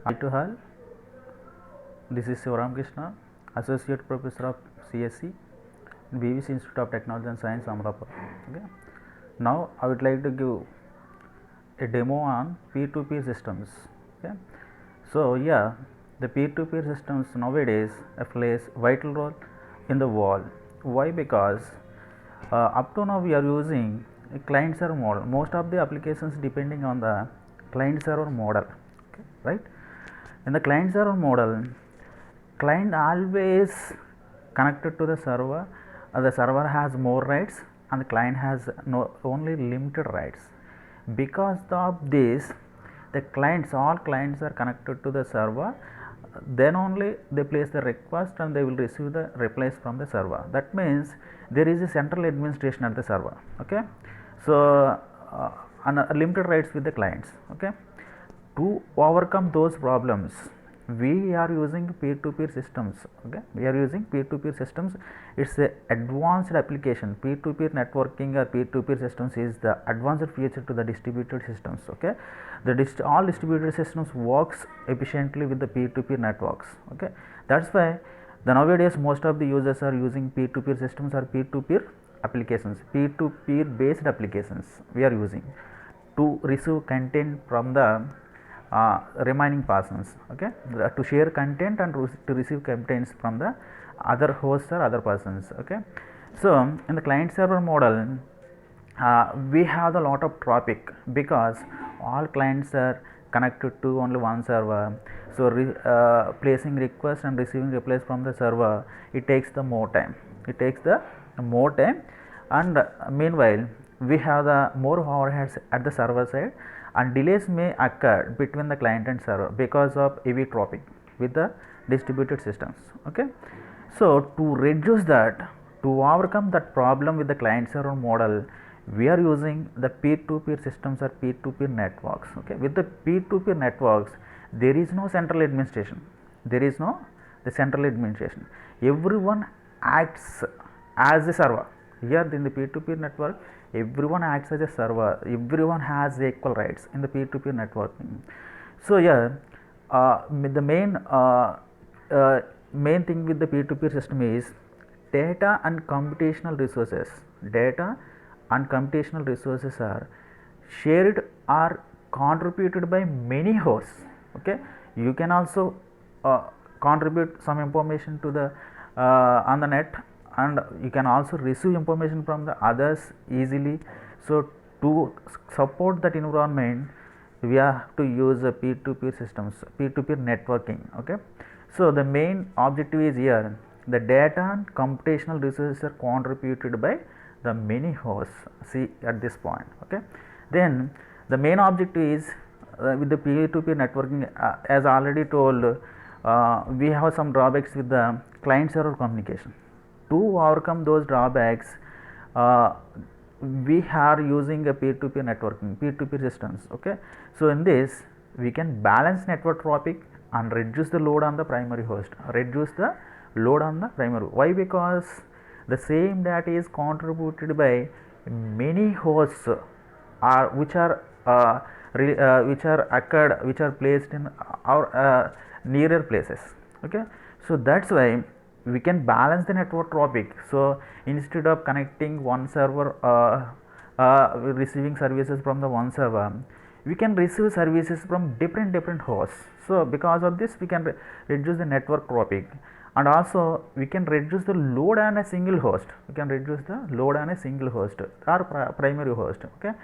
Hi to all, this is Sivaram Krishna, Associate Professor of CSC, BBC Institute of Technology and Science, Amrapur. Okay. Now I would like to give a demo on peer-to-peer systems. Okay. So the peer-to-peer systems nowadays plays vital role in the world. Why? Because up to now we are using a client server model. Most of the applications depending on the client server model. Okay, right? In the client server model, client always connected to the server. The server has more rights and the client has only limited rights. Because of this, all clients are connected to the server. Then only they place the request and they will receive the replies from the server. That means there is a central administration at the server. Okay, so limited rights with the clients. Okay, to overcome those problems, we are using peer-to-peer systems. Okay, we are using peer-to-peer systems. It's a advanced application. Peer-to-peer networking or peer-to-peer systems is the advanced feature to the distributed systems. Okay, all distributed systems works efficiently with the peer-to-peer networks. Okay, that's why nowadays most of the users are using peer-to-peer systems or peer-to-peer applications. Peer-to-peer based applications we are using to receive content from the remaining persons. Okay, to share content and to receive contents from the other hosts or other persons. Okay, so in the client server model, we have a lot of traffic because all clients are connected to only one server. So placing requests and receiving replies from the server, it takes the more time. And meanwhile we have the more overheads at the server side, and delays may occur between the client and server because of heavy traffic with the distributed systems. Okay, so to reduce that, to overcome that problem with the client server model, we are using the peer-to-peer systems or peer-to-peer networks. Okay, with the peer-to-peer networks, there is no central administration. Everyone acts as a server. Here in the peer-to-peer network, everyone acts as a server. Everyone has equal rights in the peer-to-peer networking. So the main thing with the peer-to-peer system is data and computational resources. Data and computational resources are shared or contributed by many hosts. Okay, you can also contribute some information to the on the net, and you can also receive information from the others easily. So to support that environment, we have to use peer-to-peer systems, peer-to-peer networking. Okay, so the main objective is here the data and computational resources are contributed by the many hosts. See at this point. Okay, then the main objective is with the peer-to-peer networking, as already told, we have some drawbacks with the client server communication. To overcome those drawbacks, we are using a peer-to-peer networking, peer-to-peer systems. Okay, so in this we can balance network traffic and reduce the load on the primary host. Why? Because the same data is contributed by many hosts which are placed in our nearer places. Okay, so that's why we can balance the network traffic. So instead of connecting one server, receiving services from the one server, we can receive services from different hosts. So because of this, we can reduce the network traffic, and also we can reduce the load on a single host. Or primary host. Okay,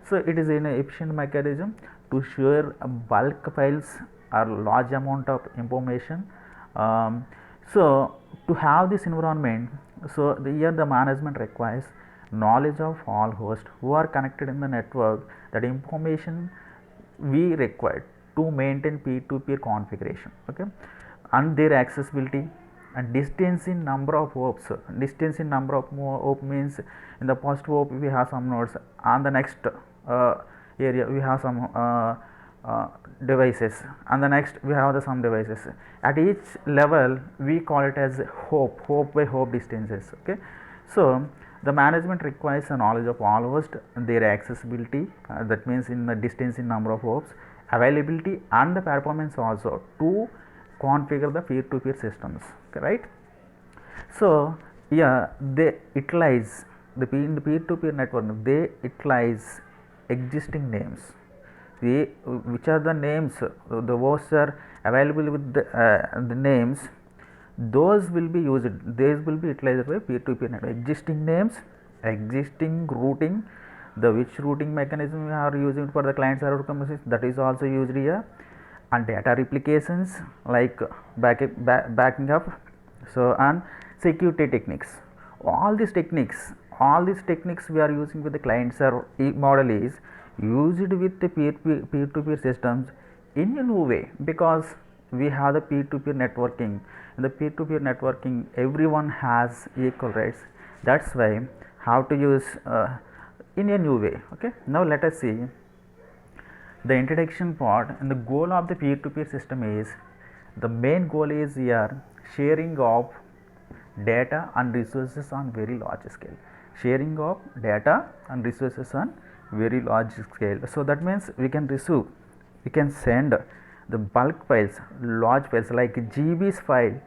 so it is an efficient mechanism to share bulk files or large amount of information. So to have this environment, so here the management requires knowledge of all hosts who are connected in the network, that information we require to maintain peer-to-peer configuration. Okay, and their accessibility and distance in number of hops. Hop means in the first hop we have some nodes, and the next area we have some devices, and the next we have some devices. At each level we call it as hope by hope distances. Okay, so the management requires a knowledge of all hosts and their accessibility, that means in the distance in number of hops, availability and the performance also to configure the peer-to-peer systems, okay, right? So yeah, they utilize in the peer-to-peer network, they utilize existing names. Which are the names, the hosts are available with the names, those will be used, these will be utilized by peer-to-peer network. Existing names, existing routing, the which routing mechanism we are using for the client server communication, that is also used here, and data replications like backing up, so and security techniques. All these techniques we are using with the client server model is used with the peer-to-peer systems in a new way, because we have the peer-to-peer networking. In the peer-to-peer networking, everyone has equal rights. That's why how to use in a new way. Okay, now let us see the introduction part. And the goal of the peer-to-peer system is, the main goal is here sharing of data and resources on very large scale. Sharing of data and resources on very large scale. So that means we can send the bulk files, large files like GBs file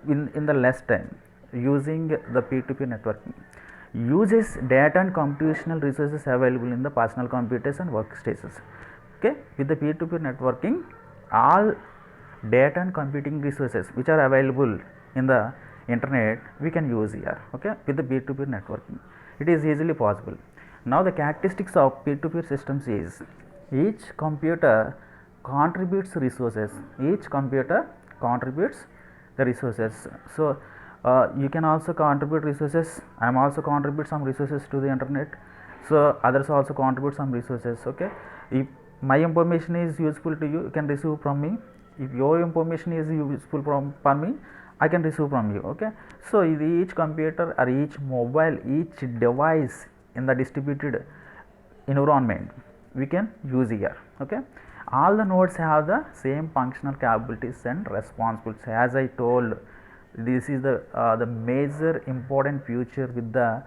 in the less time using the peer-to-peer networking. Uses data and computational resources available in the personal computers and workstations. Okay, with the peer-to-peer networking, all data and computing resources which are available in the internet we can use here. Okay, with the peer-to-peer networking, it is easily possible. Now the characteristics of peer-to-peer systems is, each computer contributes resources. Each computer contributes the resources. So you can also contribute resources. I am also contribute some resources to the internet. So others also contribute some resources. Okay, if my information is useful to you, you can receive from me. If your information is useful for me, I can receive from you. Okay, so each computer or each mobile, each device in the distributed environment we can use here. Okay, all the nodes have the same functional capabilities and responsibilities. As I told, this is the major important feature with the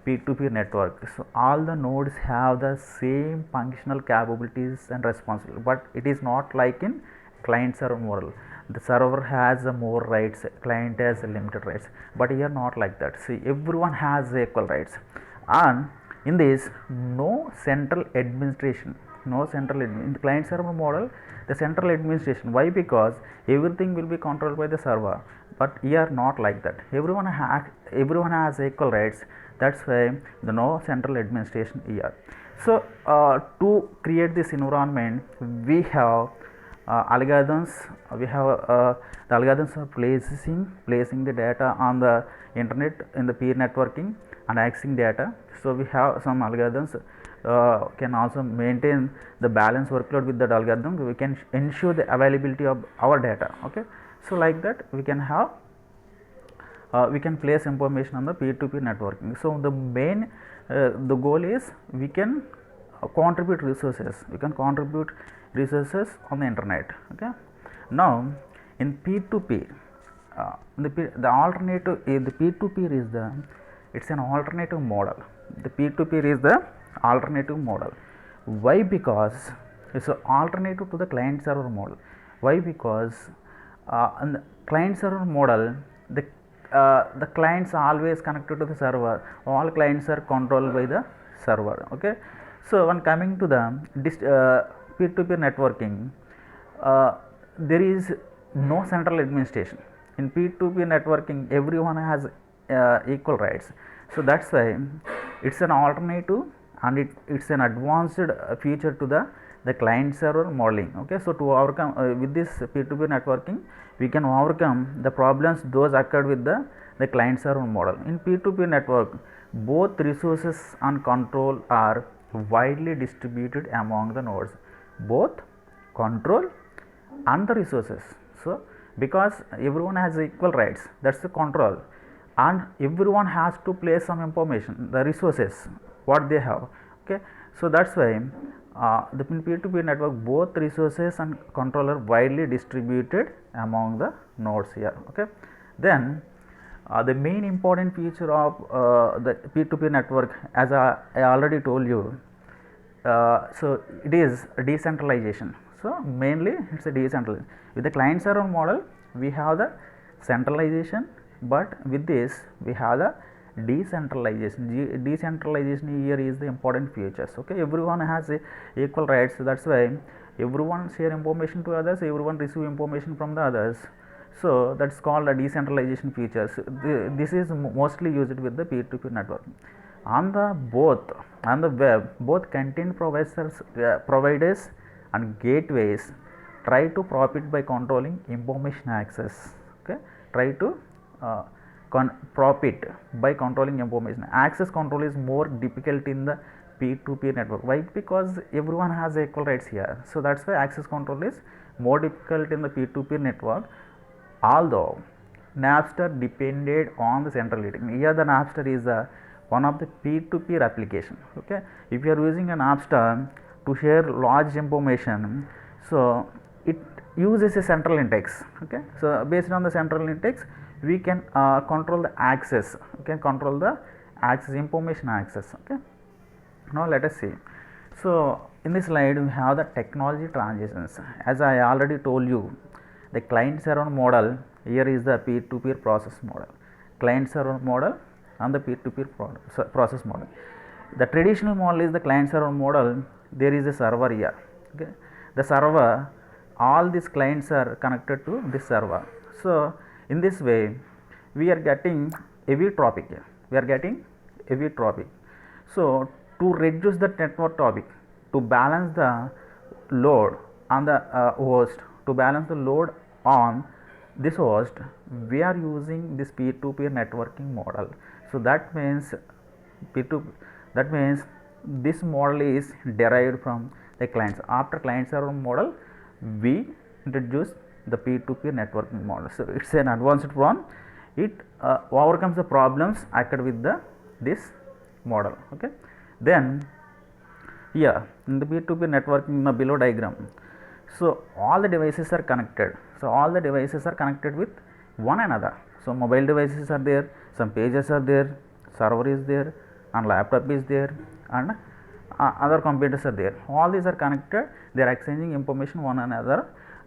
peer-to-peer network. So all the nodes have the same functional capabilities and responsibilities, but it is not like in client server model. The server has more rights, client has limited rights, but here not like that. See, everyone has equal rights, and in this no central administration. In the client server model, the central administration. Why? Because everything will be controlled by the server, but here not like that. Everyone has equal rights. That's why the no central administration here. So to create this environment, we have algorithms. We have the algorithms for placing the data on the internet in the peer networking and accessing data. So we have some algorithms can also maintain the balance workload with that algorithm. We can ensure the availability of our data. Okay, so like that we can have we can place information on the peer-to-peer networking. So the main the goal is we can contribute resources. We can contribute resources on the internet. Okay, now in peer-to-peer, the alternative the peer-to-peer is it's an alternative model. The peer-to-peer is the alternative model. Why? Because it's an alternative to the client server model. Why? Because in the client server model, the clients are always connected to the server. All clients are controlled by the server. Okay, so when coming to the peer-to-peer networking, there is no central administration. In peer-to-peer networking, everyone has equal rights. So that's why it's an alternative, and it's an advanced feature to the client server modeling. Okay, so to overcome with this peer-to-peer networking, we can overcome the problems those occurred with the client server model. In peer-to-peer network, both resources and control are widely distributed among the nodes, both control and the resources. So because everyone has equal rights, that's the control, and everyone has to place some information, the resources what they have. Okay, so that's why the peer-to-peer network, both resources and control are widely distributed among the nodes here. Okay, then the main important feature of the peer-to-peer network, as I already told you, so it is decentralization. So mainly it's a decentralization. With the client server model we have the centralization, but with this we have the decentralization. Decentralization here is the important features. Okay, everyone has equal rights, that's why everyone share information to others, everyone receive information from the others. So that's called a decentralization features. This is mostly used with the peer-to-peer network. On the web, both content providers and gateways try to profit by controlling information access. Okay, try to profit by controlling information access. Control is more difficult in the peer-to-peer network. Why? Because everyone has equal rights here. So that's why access control is more difficult in the peer-to-peer network. Although Napster depended on the centrality. Here the Napster is one of the peer-to-peer application. Okay, if you are using an Napster to share large information, so it uses a central index. Okay, so based on the central index we can control the access. Okay, control the access, information access. Okay, now let us see. So in this slide we have the technology transitions. As I already told you, the client server model here is the peer-to-peer process model. Client server model and the peer-to-peer process model. The traditional model is the client server model. There is a server here. Okay, the server, all these clients are connected to this server. So in this way we are getting heavy traffic here. We are getting heavy traffic. So to reduce the network traffic, to balance the load on the host, to balance the load on this host, we are using this peer-to-peer networking model. So that means that means this model is derived from the clients. After client server model we introduce the peer-to-peer networking model. So it's an advanced one. It overcomes the problems occurred with this model. Okay, then here in the peer-to-peer networking below diagram, so all the devices are connected. So all the devices are connected with one another. So mobile devices are there, some pages are there, server is there, and laptop is there, and other computers are there. All these are connected, they are exchanging information one another.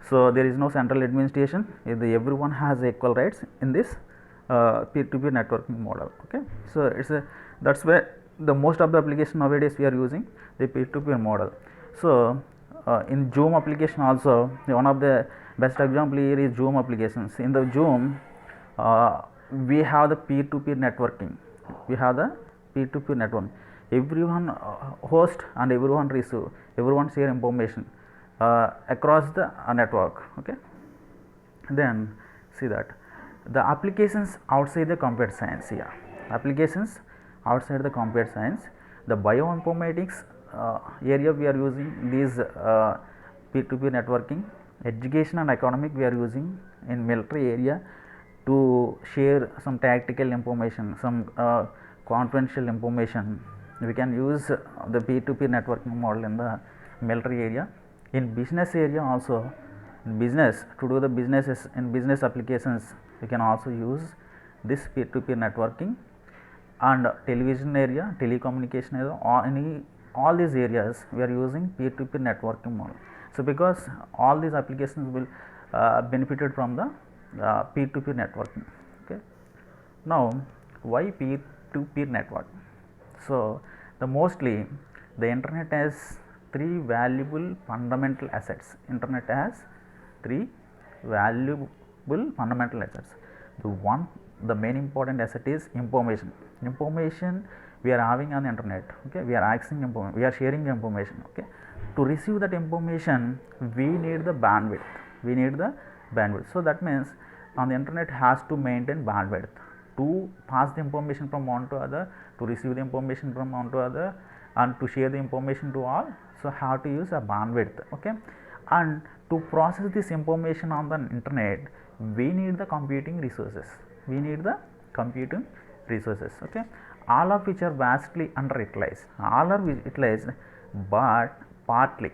So there is no central administration. Everyone has equal rights in this peer-to-peer networking model. Okay, so it's a, that's where the most of the application nowadays we are using the peer-to-peer model. So in Zoom application also, one of the best example here is Zoom applications. In the Zoom we have the peer-to-peer networking. We have the peer-to-peer network. Everyone host and everyone receive, everyone share information across the network. Okay, then see that the applications outside the computer science here. Applications outside the computer science, the bioinformatics area we are using these peer-to-peer networking. Education and economic we are using in military area to share some tactical information, some confidential information. We can use the peer-to-peer networking model in the military area. In business area also, in business, to do the businesses in business applications we can also use this peer-to-peer networking. And television area, telecommunication area, all these areas we are using peer-to-peer networking model. So because all these applications will benefited from the peer-to-peer networking. Okay, now why peer-to-peer network? So the mostly the internet has three valuable fundamental assets. Internet has three valuable fundamental assets. The main important asset is information. Information we are having on the internet. Okay, we are accessing information, we are sharing information. Okay, to receive that information we need the bandwidth. So that means on the internet has to maintain bandwidth to pass the information from one to other, to receive the information from one to other, and to share the information to all. So have to use a bandwidth. Okay, and to process this information on the internet we need the computing resources. Okay, all of which are vastly underutilized. All are utilized, but partly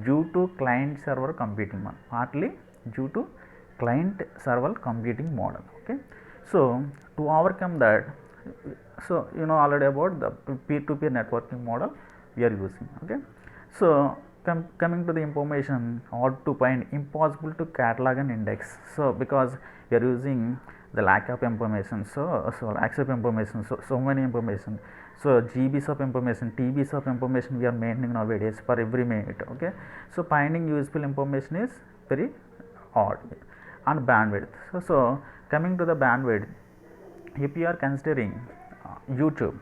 due to client server computing model. Okay, so to overcome that, so you know already about the peer-to-peer networking model. we are using. Okay, so coming to the information, hard to find, impossible to catalog and index. So because we are using the lack of information, so lack of information, so many information, so GBs of information, TBs of information we are maintaining nowadays for every minute. Okay, so finding useful information is very odd. And bandwidth, so coming to the bandwidth, if you are considering YouTube,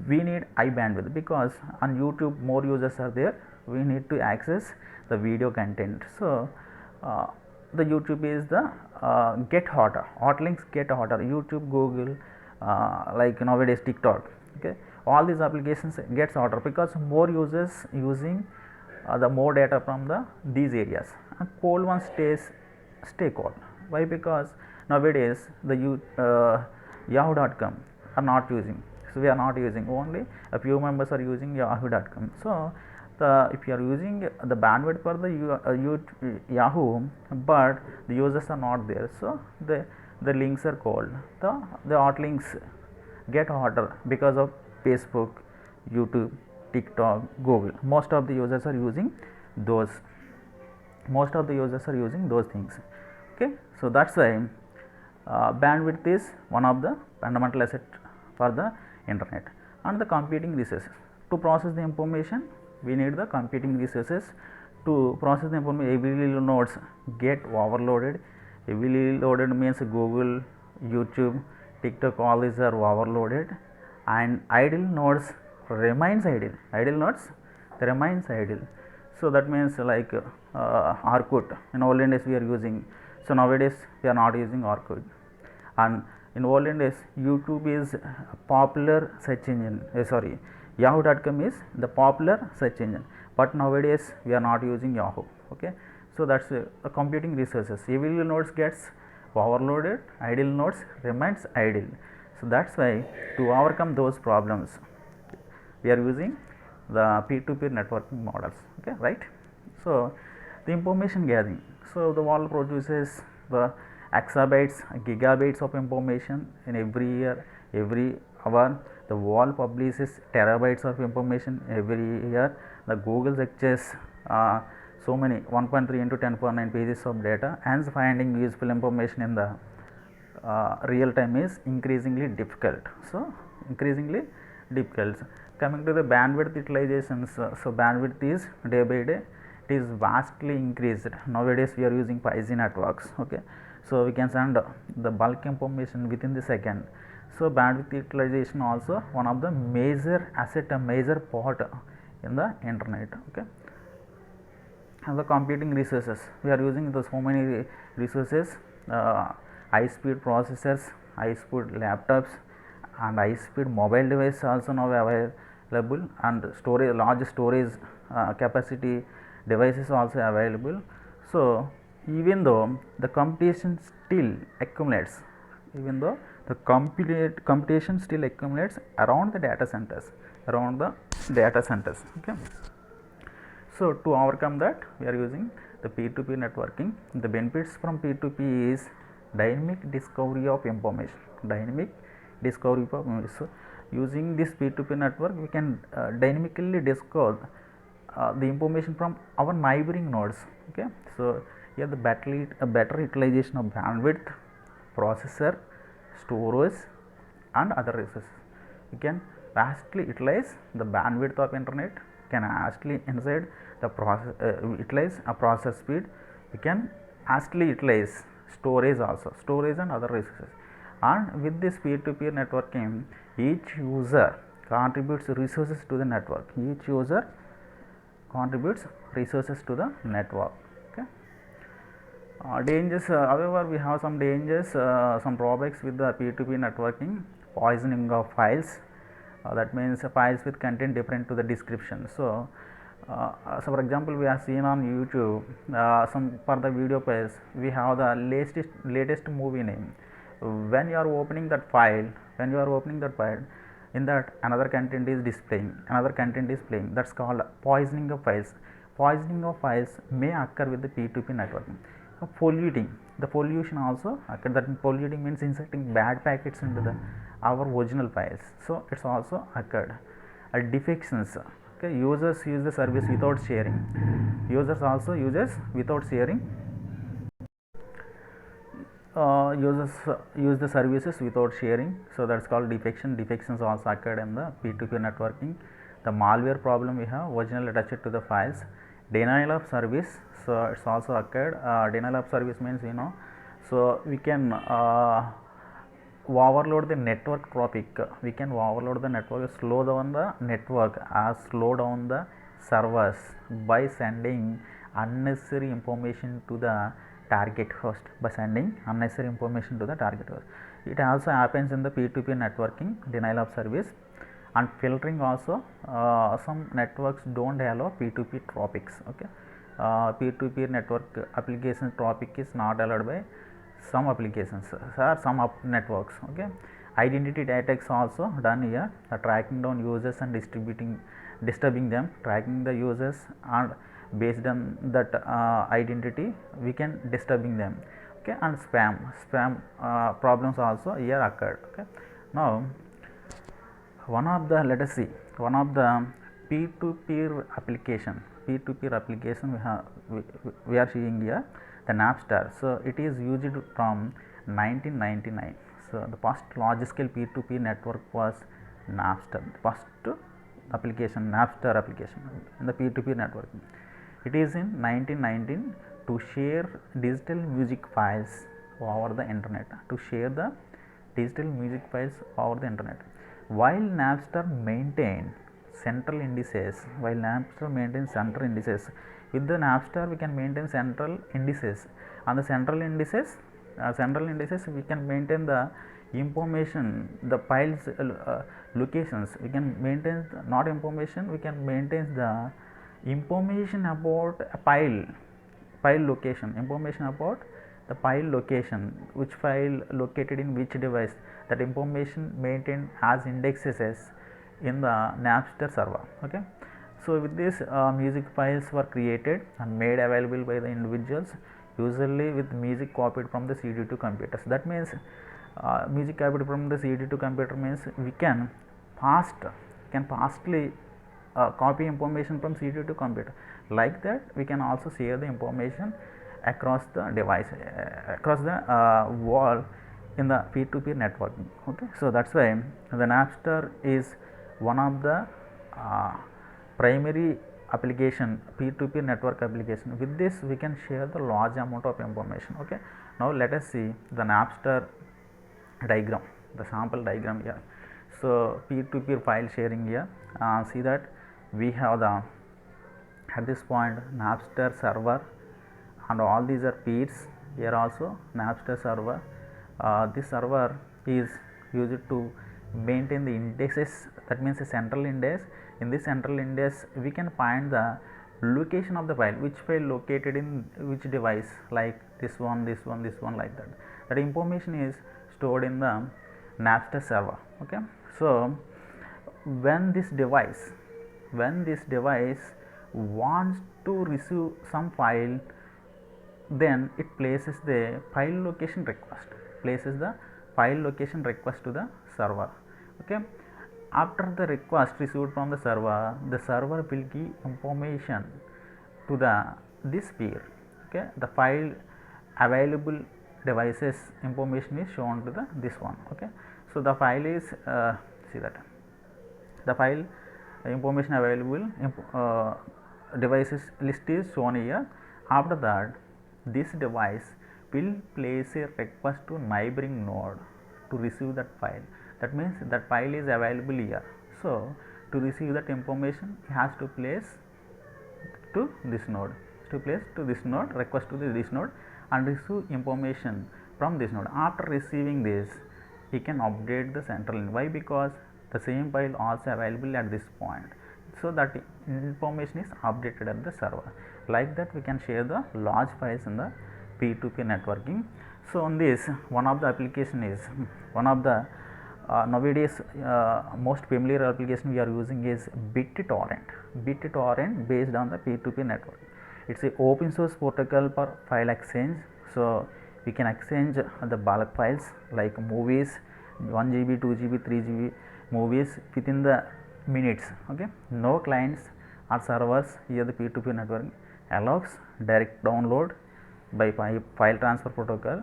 we need high bandwidth because on YouTube more users are there, we need to access the video content. So uh, the YouTube is the get hotter, hot links get hotter, YouTube, Google, like nowadays TikTok. Okay, all these applications gets hotter because more users using the more data from these areas, and cold one stay cold. Why? Because nowadays the yahoo.com are not using, so we are not using, only a few members are using yahoo.com. So if you are using the bandwidth for the Yahoo, but the users are not there, so the links are cold, the hot links get hotter because of Facebook, YouTube, TikTok, Google. Most of the users are using those things. Okay, so that's why bandwidth is one of the fundamental asset for the internet. And the computing resources, to process the information we need the computing resources to process the information. Heavily nodes get overloaded. Heavily loaded means Google, YouTube, TikTok, all these are overloaded, and idle nodes remains idle. Idle nodes remains idle. So that means like Orkut, in olden days we are using, so nowadays we are not using Orkut. And in olden days YouTube is a popular search engine, yahoo.com is the popular search engine, but nowadays we are not using Yahoo. Okay, so that's the computing resources. Heavily nodes gets overloaded, idle nodes remains idle. So that's why to overcome those problems we are using the peer-to-peer networking models. Okay, right? So the information gathering, so the wall produces the exabytes, gigabytes of information in every year, every hour. The wall publishes terabytes of information every year. The Google searches so many 1.3 into 10^9 pages of data, hence finding useful information in the real time is increasingly difficult. So increasingly difficult. Coming to the bandwidth utilizations, so bandwidth is day by day it is vastly increased. Nowadays we are using 5G networks. Okay, so we can send the bulk information within the second. So bandwidth utilization also one of the major asset, a major part in the internet. Okay, and the computing resources, we are using the so many resources, high speed processors, high speed laptops, and high speed mobile device also now available, and storage, large storage capacity devices also available. So even though the computation still accumulates, computation still accumulates around the data centers, Okay, so to overcome that we are using the peer-to-peer networking. The benefits from peer-to-peer is dynamic discovery of information. So using this peer-to-peer network we can dynamically discover the information from our neighboring nodes. Okay, so here the better utilization of bandwidth, processor, storage, and other resources. We can vastly utilize the bandwidth of internet, can vastly inside the process utilize a process speed. We can vastly utilize storage also, storage and other resources. And with this peer-to-peer networking, each user contributes resources to the network. Each user contributes resources to the network. Okay. Dangers, however, we have some dangers, some drawbacks with the peer-to-peer networking. Poisoning of files, that means files with content different to the description. So for example, we have seen on YouTube some for the video page we have the latest movie name. When you are opening that file, in that another content is displaying, another content is playing. That's called poisoning of files. Poisoning of files may occur with the peer-to-peer networking. The pollution also occur. That polluting means inserting bad packets into our original files. So it's also occurred. defections. Okay, users use the service without sharing. Users also uses without sharing. Users use the services without sharing, so that's called defection. Defections also occurred in the P2P networking. The malware problem we have, originally attached to the files. Denial of service, so it's also occurred. Denial of service means, so we can overload the network traffic. We can overload the network, slow down the network, slow down the servers by sending unnecessary information to the target host, by sending unnecessary information to the target host. It also happens in the P2P networking, denial of service. And filtering also, some networks don't allow P2P traffics. Okay, P2P network application traffic is not allowed by some applications or some networks. Okay, identity attacks also done here, tracking down users and disturbing them, tracking the users, and based on that identity we can disturbing them. Okay, and spam problems also here occurred. Okay, now one of the, let us see, one of the peer-to-peer application we are seeing here, the Napster. So it is used from 1999. So the first large scale peer-to-peer network was Napster, the first application, Napster application in the peer-to-peer network. It is in 1919 to share digital music files over the internet, to share the digital music files over the internet. While Napster maintained central indices, with the Napster we can maintain central indices, and the central indices we can maintain the information, the files locations. We can maintain not information, we can maintain the information about a file location, information about the file location, which file located in which device, that information maintained as indexes in the Napster server. Okay, so with this music files were created and made available by the individuals, usually with music copied from the CD to computers. That means music copied from the CD to computer means we can fastly copy information from CD to computer. Like that we can also share the information across the device, across the wall in the P2P networking. Okay, so that's why the Napster is one of the primary application, P2P network application. With this we can share the large amount of information. Okay, now let us see the Napster diagram, the sample diagram here. So peer-to-peer file sharing here, see that we have the, at this point, Napster server, and all these are peers. Here also Napster server. This server is used to maintain the indexes, that means a central index. In this central index we can find the location of the file, which file located in which device, like this one, like that. That information is stored in the Napster server. Okay, so when this device wants to receive some file, then it places the file location request, to the server. Okay, after the request received from the server will give information to this peer. Okay, the file available devices information is shown to this one. Okay, so the file is see that the file information available devices list is shown here. After that, this device will place a request to neighboring node to receive that file. That means that file is available here. So to receive that information, he has to place to this node, request to this node, and receive information from this node. After receiving this, he can update the central. Why? Because the same file also available at this point, so that information is updated at the server. Like that we can share the large files in the P2P networking. So on this, one of the application is, one of the nowadays most familiar application we are using is BitTorrent based on the P2P network. It's a open source protocol for file exchange. So we can exchange the bulk files like movies, 1 GB, 2 GB, 3 GB movies within the minutes. Okay, no clients or servers here. The P2P network allows direct download by file transfer protocol.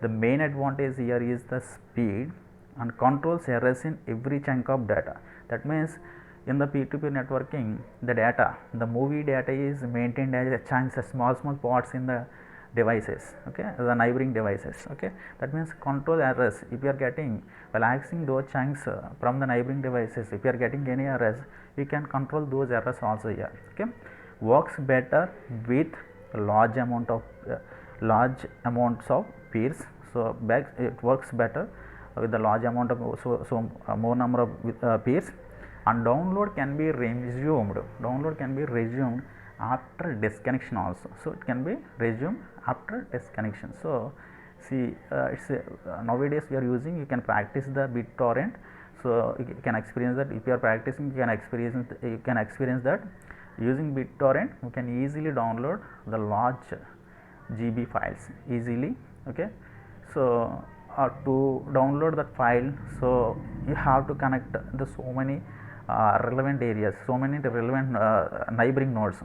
The main advantage here is the speed and controls errors in every chunk of data. That means in the P2P networking, the data, the movie data is maintained as chunks, small parts in the devices, okay, the neighboring devices. Okay, that means control errors. If you are getting, while accessing those chunks from the neighboring devices, if you are getting any errors, you can control those errors also here. Okay, works better with large amounts of peers. So it works better with the large amount of more number of peers. And download can be resumed after disconnection also. So it can be resumed after disconnection. So see, it's nowadays we are using, you can practice the BitTorrent. So you can experience that. If you are practicing, you can experience that using BitTorrent. You can easily download the large GB files easily. Okay, so to download that file, so you have to connect the so many relevant areas, so many relevant neighboring nodes,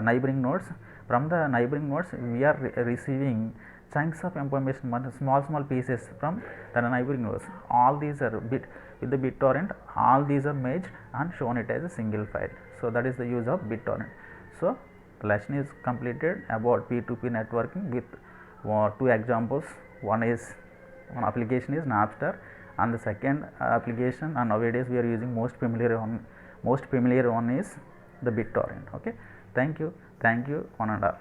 neighboring nodes. From the neighboring nodes, we are receiving chunks of information, small pieces from the neighboring nodes. All these are with the BitTorrent, all these are merged and shown it as a single file. So that is the use of BitTorrent. So the lesson is completed about P2P networking with two examples. One application is Napster, and the second application, and nowadays we are using most familiar one is the BitTorrent. Okay, thank you one and all.